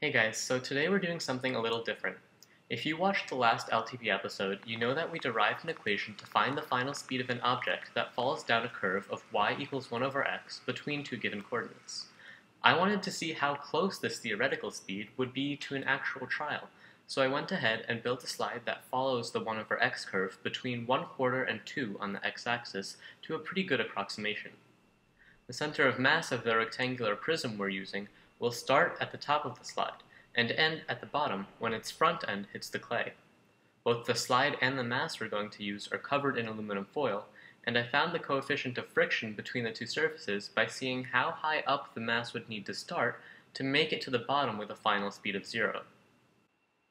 Hey guys, so today we're doing something a little different. If you watched the last LTP episode, you know that we derived an equation to find the final speed of an object that falls down a curve of y equals 1 over x between two given coordinates. I wanted to see how close this theoretical speed would be to an actual trial, so I went ahead and built a slide that follows the 1 over x curve between 1/4 and 2 on the x-axis to a pretty good approximation. The center of mass of the rectangular prism we're using will start at the top of the slide and end at the bottom when its front end hits the clay. Both the slide and the mass we're going to use are covered in aluminum foil, and I found the coefficient of friction between the two surfaces by seeing how high up the mass would need to start to make it to the bottom with a final speed of 0.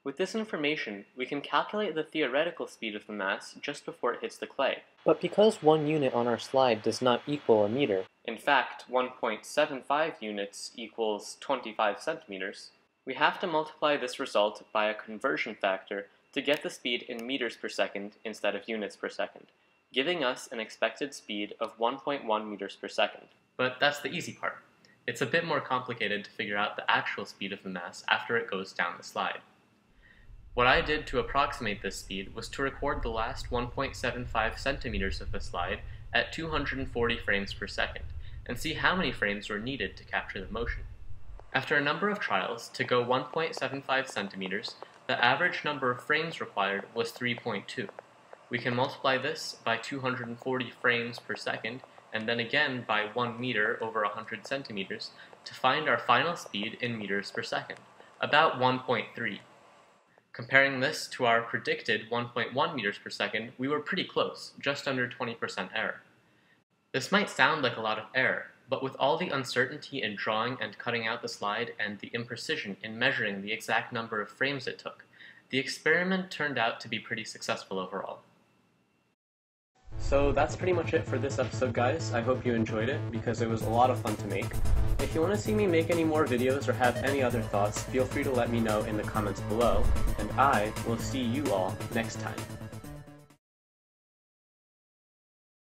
With this information, we can calculate the theoretical speed of the mass just before it hits the clay. But because 1 unit on our slide does not equal a meter, in fact 1.75 units equals 25 centimeters, we have to multiply this result by a conversion factor to get the speed in meters per second instead of units per second, giving us an expected speed of 1.1 meters per second. But that's the easy part. It's a bit more complicated to figure out the actual speed of the mass after it goes down the slide. What I did to approximate this speed was to record the last 1.75 centimeters of the slide at 240 frames per second, and see how many frames were needed to capture the motion. After a number of trials, to go 1.75 centimeters, the average number of frames required was 3.2. We can multiply this by 240 frames per second, and then again by 1 meter over 100 centimeters, to find our final speed in meters per second, about 1.3. Comparing this to our predicted 1.1 meters per second, we were pretty close, just under 20% error. This might sound like a lot of error, but with all the uncertainty in drawing and cutting out the slide and the imprecision in measuring the exact number of frames it took, the experiment turned out to be pretty successful overall. So that's pretty much it for this episode, guys. I hope you enjoyed it, because it was a lot of fun to make. If you want to see me make any more videos or have any other thoughts, feel free to let me know in the comments below, and I will see you all next time.